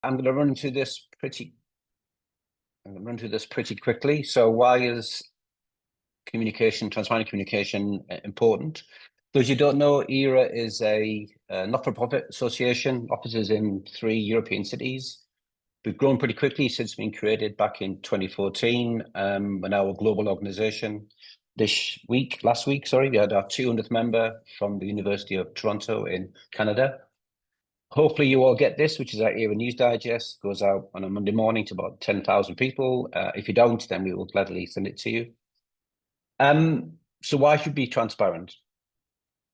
I'm going to run through this pretty quickly. So why is transparent communication important? Those you don't know, EARA is a not-for-profit association, offices in 3 European cities. We've grown pretty quickly since being created back in 2014. We're now a global organization. Last week, we had our 200th member from the University of Toronto in Canada. Hopefully you all get this, which is our EARA News Digest. Goes out on a Monday morning to about 10,000 people. If you don't, then we will gladly send it to you. So why should we be transparent?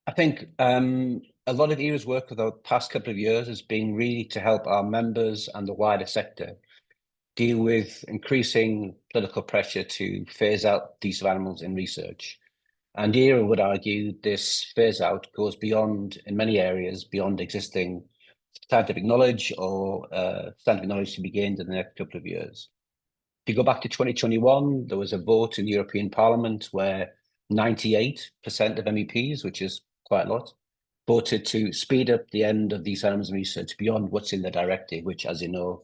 I think a lot of EARA's work for the past couple of years has been really to help our members and the wider sector deal with increasing political pressure to phase out the use of animals in research. And EARA would argue this phase out goes beyond, in many areas, beyond existing scientific knowledge or scientific knowledge to be gained in the next couple of years. If you go back to 2021, there was a vote in the European Parliament where 98% of MEPs, which is quite a lot, voted to speed up the end of these animals in research beyond what's in the directive, which, as you know,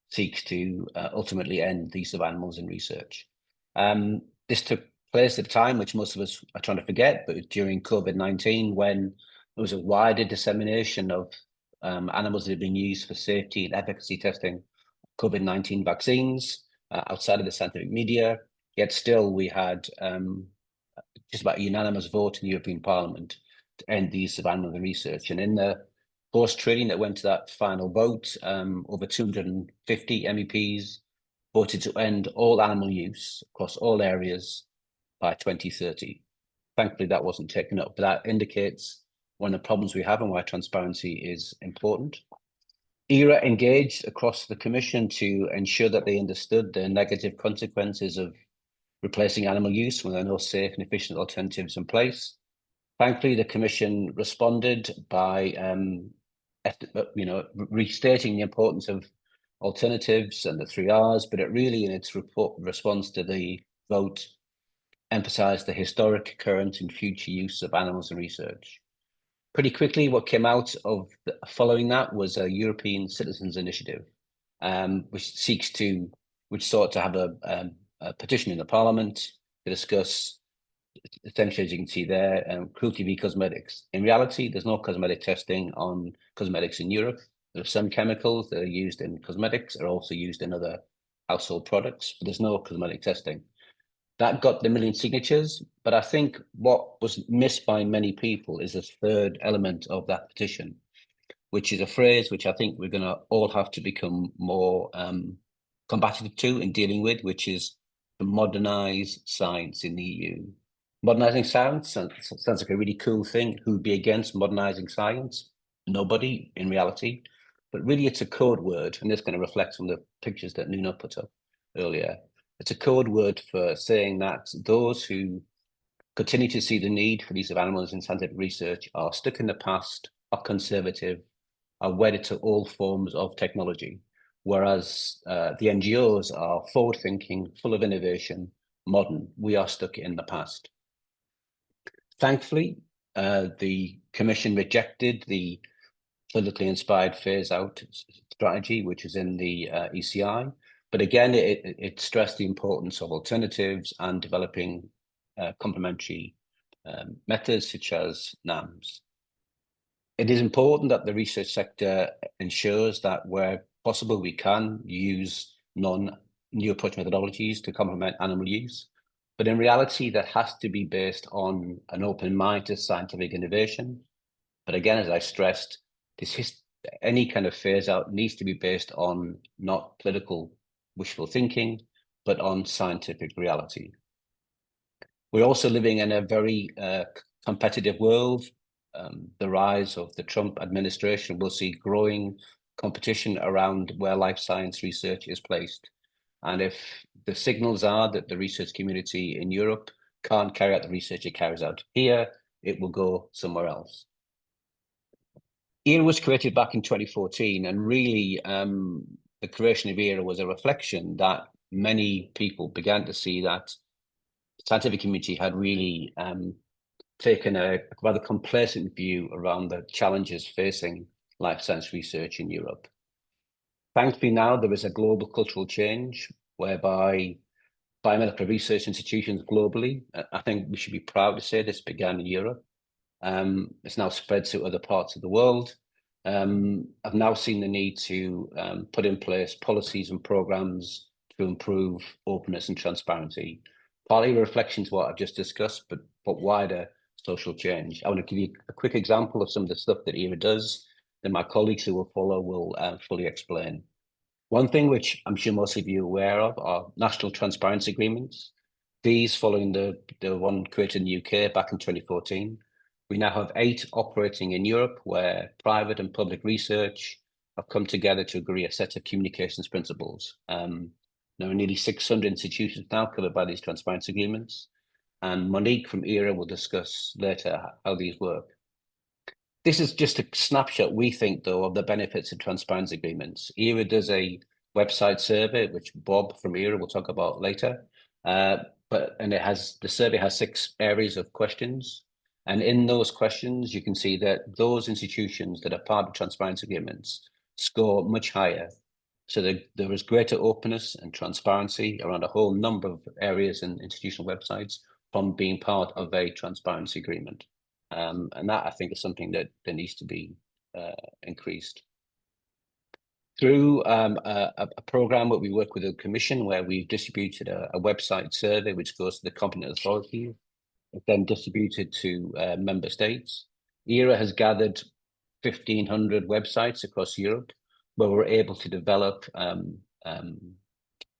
seeks to ultimately end the use of animals in research. This took place at a time which most of us are trying to forget, but during COVID-19, when there was a wider dissemination of animals that had been used for safety and efficacy testing COVID-19 vaccines outside of the scientific media, yet still we had just about a unanimous vote in the European Parliament to end the use of animals in research. And in the post-trading that went to that final vote, over 250 MEPs voted to end all animal use across all areas by 2030. Thankfully, that wasn't taken up, but that indicates one of the problems we have and why transparency is important. EARA engaged across the Commission to ensure that they understood the negative consequences of replacing animal use when there are no safe and efficient alternatives in place. Thankfully, the Commission responded by restating the importance of alternatives and the 3 Rs, but it really, in its response to the vote, emphasised the historic, current and future use of animals in research. Pretty quickly, what came out of following that was a European Citizens Initiative, which sought to have a petition in the Parliament to discuss, essentially, as you can see there, cruelty v cosmetics. In reality, there's no cosmetic testing on cosmetics in Europe. There are some chemicals that are used in cosmetics, are also used in other household products, but there's no cosmetic testing. That got the 1 million signatures, but I think what was missed by many people is the third element of that petition, which is a phrase which I think we're going to all have to become more combative to in dealing with, which is to modernise science in the EU. Modernising science sounds like a really cool thing. Who'd be against modernising science? Nobody, in reality. But really, it's a code word, and this kind of reflects on the pictures that Nuno put up earlier. It's a code word for saying that those who continue to see the need for the use of animals in scientific research are stuck in the past, are conservative, are wedded to all forms of technology, whereas the NGOs are forward-thinking, full of innovation, modern. We are stuck in the past. Thankfully, the Commission rejected the politically inspired phase-out strategy, which is in the ECI. But again, it stressed the importance of alternatives and developing complementary methods such as NAMs. It is important that the research sector ensures that where possible we can use non-new approach methodologies to complement animal use. But in reality, that has to be based on an open mind to scientific innovation. But again, as I stressed, any kind of phase out needs to be based on not political wishful thinking, but on scientific reality. We're also living in a very competitive world. The rise of the Trump administration will see growing competition around where life science research is placed. And if the signals are that the research community in Europe can't carry out the research it carries out here, it will go somewhere else. EARA was created back in 2014, and really the creation of EARA was a reflection that many people began to see that the scientific community had really taken a rather complacent view around the challenges facing life science research in Europe. Thankfully now there is a global cultural change whereby biomedical research institutions globally, I think we should be proud to say this began in Europe. It's now spread to other parts of the world. I've now seen the need to put in place policies and programs to improve openness and transparency, partly a reflection to what I've just discussed, but wider social change. I want to give you a quick example of some of the stuff that EARA does, that my colleagues who will follow will fully explain. One thing which I'm sure most of you are aware of are national transparency agreements. These, following the one created in the UK back in 2014, we now have 8 operating in Europe where private and public research have come together to agree a set of communications principles. There are nearly 600 institutions now covered by these transparency agreements, and Monique from EARA will discuss later how these work. This is just a snapshot, we think, though, of the benefits of transparency agreements. EARA does a website survey, which Bob from EARA will talk about later. The survey has 6 areas of questions. And in those questions, you can see that those institutions that are part of transparency agreements score much higher. So there is greater openness and transparency around a whole number of areas in institutional websites from being part of a transparency agreement. And that, I think, is something that needs to be increased. Through a program that we work with the Commission, where we've distributed a website survey which goes to the competent authorities, then distributed to member states. EARA has gathered 1,500 websites across Europe, where we're able to develop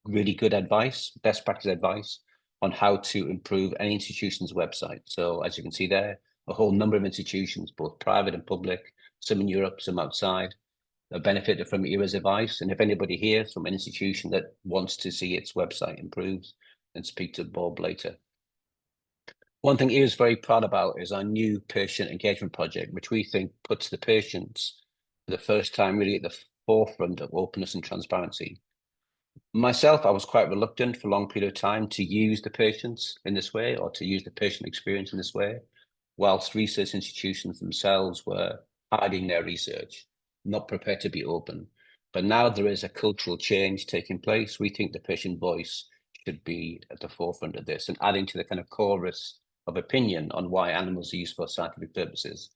really good advice, best practice advice on how to improve any institution's website. So as you can see there, a whole number of institutions, both private and public, some in Europe, some outside, have benefited from EARA's advice. And if anybody here from an institution that wants to see its website improved, then speak to Bob later. One thing EARA is very proud about is our new patient engagement project, which we think puts the patients for the first time really at the forefront of openness and transparency. Myself, I was quite reluctant for a long period of time to use the patients in this way or to use the patient experience in this way, whilst research institutions themselves were hiding their research, not prepared to be open. But now there is a cultural change taking place. We think the patient voice should be at the forefront of this and adding to the kind of chorus of opinion on why animals are used for scientific purposes.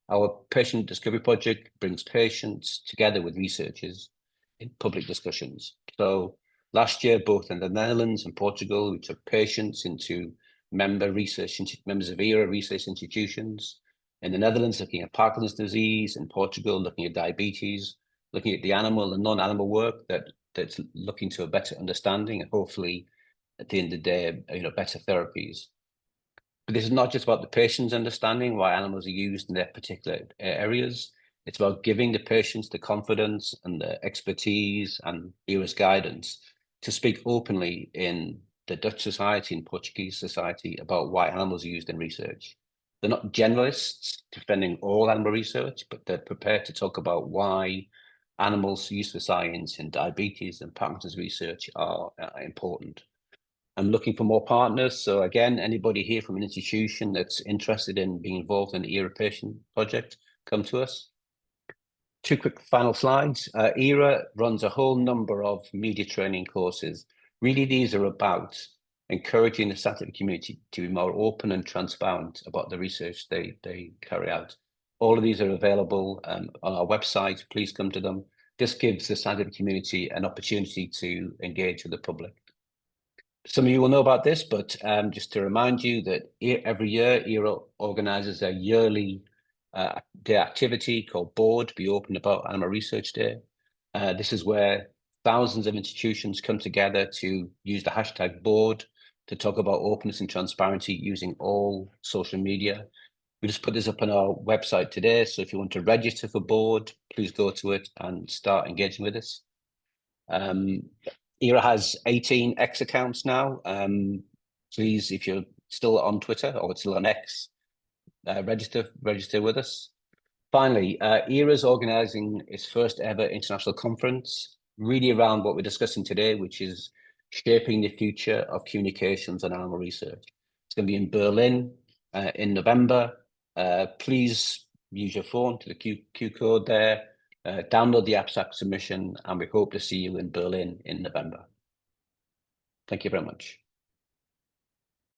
Our patient discovery project brings patients together with researchers in public discussions. So last year, both in the Netherlands and Portugal, we took patients into members of EARA research institutions. In the Netherlands, looking at Parkinson's disease. In Portugal, looking at diabetes, looking at the animal and non-animal work that's looking to a better understanding and hopefully, at the end of the day, better therapies. But this is not just about the patient's understanding why animals are used in their particular areas. It's about giving the patients the confidence and the expertise and EARA's guidance to speak openly in the Dutch society and Portuguese society about why animals are used in research. They're not generalists defending all animal research, but they're prepared to talk about why animals used for science in diabetes and Parkinson's research are important. I'm looking for more partners. So again, anybody here from an institution that's interested in being involved in the EARA patient project, come to us. 2 quick final slides. EARA runs a whole number of media training courses. Really, these are about encouraging the scientific community to be more open and transparent about the research they carry out. All of these are available on our website. Please come to them. This gives the scientific community an opportunity to engage with the public. Some of you will know about this, but just to remind you that every year EARA organizes a yearly day activity called Board, Be Open About Animal Research Day. This is where thousands of institutions come together to use the hashtag Board to talk about openness and transparency using all social media. We just put this up on our website today, so if you want to register for Board, please go to it and start engaging with us. EARA has 18 X accounts now. Please, if you're still on Twitter or still on X, register with us. Finally, EARA is organising its first ever international conference, really around what we're discussing today, which is shaping the future of communications on animal research. It's going to be in Berlin in November. Please use your phone to the Q code there. Download the abstract submission, and we hope to see you in Berlin in November. Thank you very much.